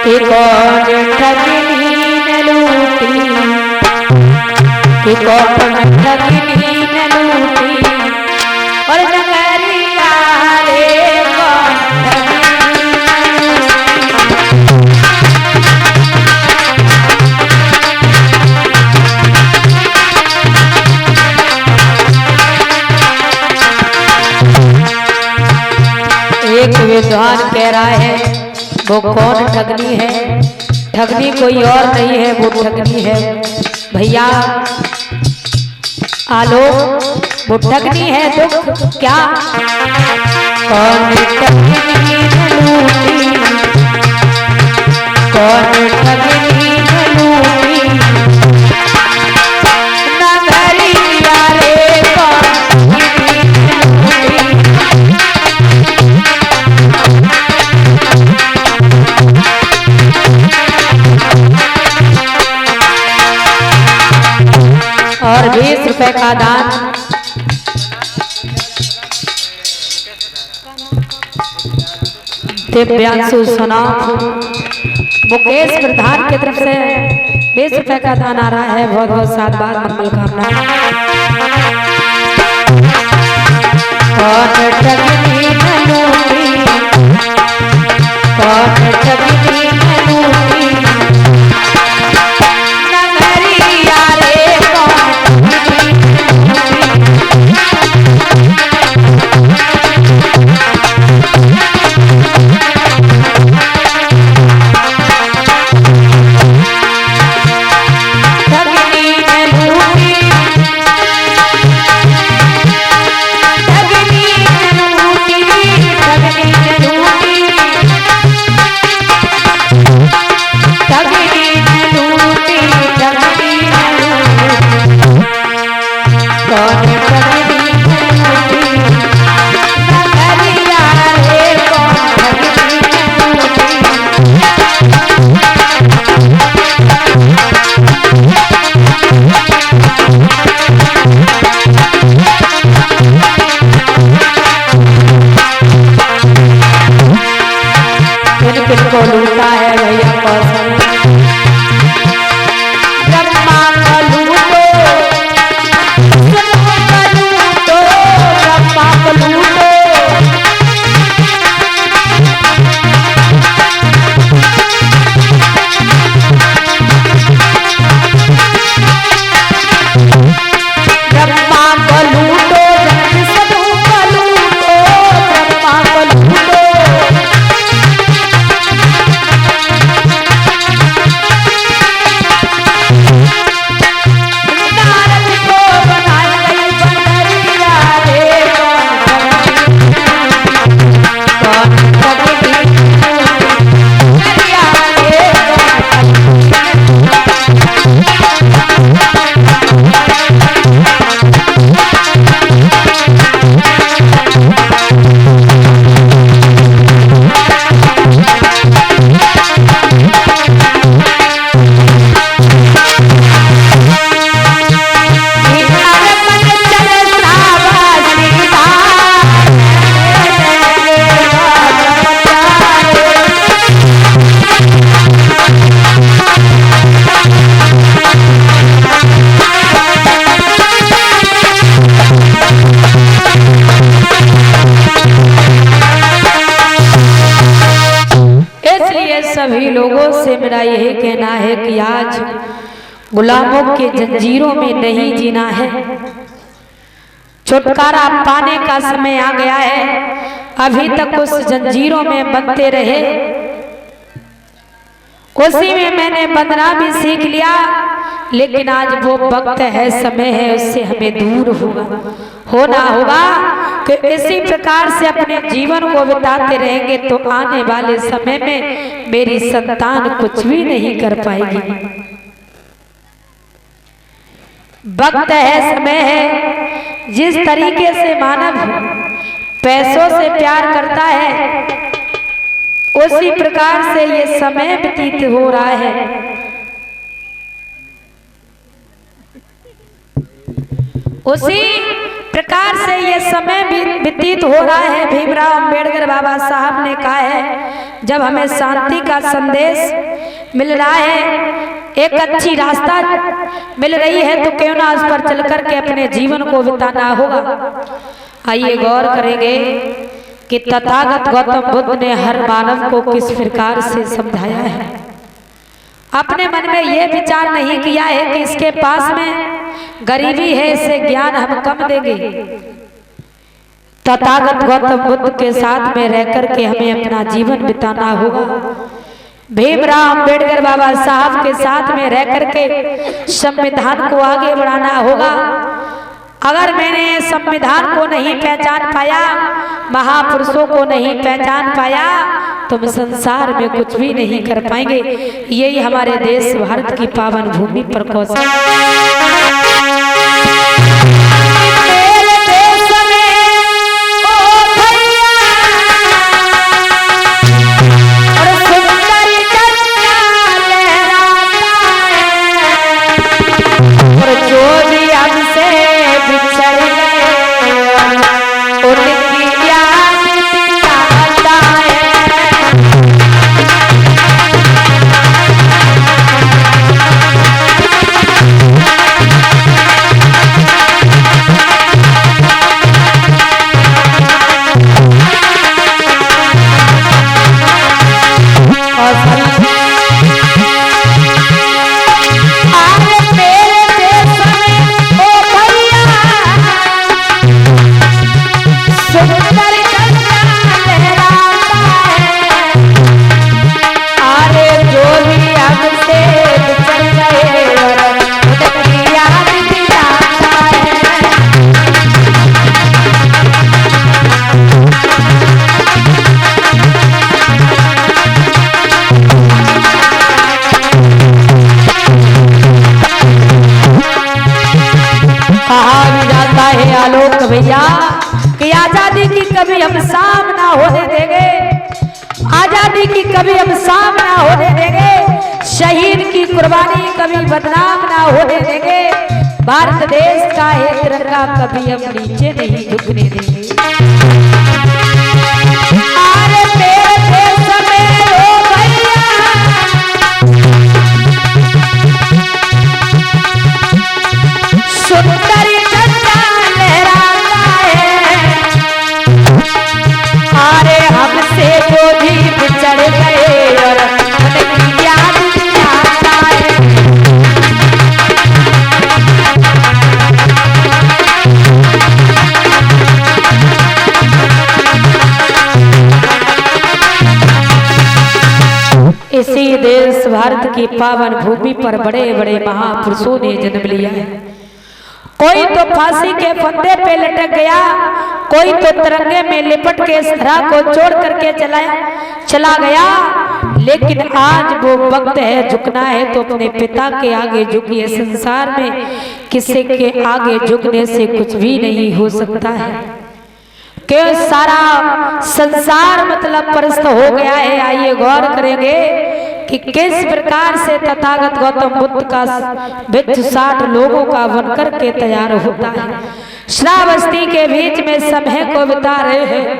कि कौन ठगनी न लूटी, कि कौन ठगनी न लूटी और नगरिया रे कौन एक विद्वान कह रहा है वो कौन ठगनी है। ठगनी कोई और नहीं है, वो ठगनी है भैया आलोक, वो ठगनी है दुख क्या। कौन ठगनी न लूटी, कौन ठगनी न लूटी नगरिया रे कौन और 20 रुपए का दान दिव्यांशु सुना मुकेश प्रधान की तरफ से 20 रुपए का दान आ रहा है। बहुत बहुत साथ बात मंगल कामना। कौन ठगनी न लूटी, कौन ठगनी न लूटी नगरिया रे को लूटा है भैया कौशल। ब्रह्मा को लूटो, ब्रह्मा को लूटो, ब्रह्मा को लूटो ब्रह्मा को लूटो, जगदीशनु को लूटो, ब्रह्मा को लूटो सभी लोगों से मेरा यही कहना है कि आज गुलामों के जंजीरों में नहीं जीना है। छुटकारा पाने का समय आ गया है। अभी तक उस जंजीरों में बंधते रहे, उसी में मैंने बंधना भी सीख लिया, लेकिन आज वो वक्त है, समय है, उससे हमें दूर होना होगा कि इसी प्रकार से अपने जीवन को बिताते रहेंगे तो आने वाले समय में मेरी संतान कुछ भी नहीं कर पाएगी। वक्त है, समय है। जिस तरीके से मानव पैसों से प्यार करता है, उसी प्रकार से ये समय व्यतीत हो रहा है। उसी प्रकार से ये समय व्यतीत हो रहा है। भीमराव अंबेडकर बाबा साहब ने कहा है जब हमें शांति का संदेश मिल रहा है, एक अच्छी रास्ता मिल रही है, तो क्यों ना उस पर चल करके अपने जीवन को बिताना होगा। आइए गौर करेंगे कि तथागत गौतम बुद्ध ने हर मानव को किस प्रकार से समझाया है। अपने मन में यह विचार नहीं किया है कि इसके पास में गरीबी है, इसे ज्ञान हम कम देंगे। तथागत गौतम बुद्ध के साथ में रह करके हमें अपना जीवन बिताना होगा। भीमराव अंबेडकर बाबा साहब के साथ में रह करके संविधान को आगे बढ़ाना होगा। अगर मैंने संविधान को नहीं पहचान पाया, महापुरुषों को नहीं पहचान पाया, तो हम संसार में कुछ भी नहीं कर पाएंगे। यही हमारे देश भारत की पावन भूमि पर कौशल भैया कि आजादी की कभी हम सामना होने देंगे, आजादी की कभी हम सामना होने देंगे, शहीद की कुर्बानी कभी बदनाम ना होने देंगे, भारत देश का है तिरंगा कभी हम नीचे नहीं झुकने देंगे। अरे मेरे देश में ओ भैया सुंदर झंडा लहराता है, अरे हमसे जो भी बिछड़ गए और उनकी याद दिलाता है। इसी देश भारत की पावन भूमि पर बड़े बड़े महापुरुषों ने जन्म लिया है। कोई तो फांसी के फंदे पे लटक गया, कोई तो तिरंगे में लिपट के इस तरह को छोड़ करके चला गया, लेकिन आज वो वक्त है झुकना है तो अपने पिता के आगे झुकिए। संसार में किसी के आगे झुकने से कुछ भी नहीं हो सकता है, क्यों सारा संसार मतलब परस्त हो गया है। आइए गौर करेंगे कि किस प्रकार से तथागत गौतम बुद्ध का विध 60 लोगों का बनकर के तैयार होता है। श्रावस्ती के बीच में समय को बिता रहे हैं।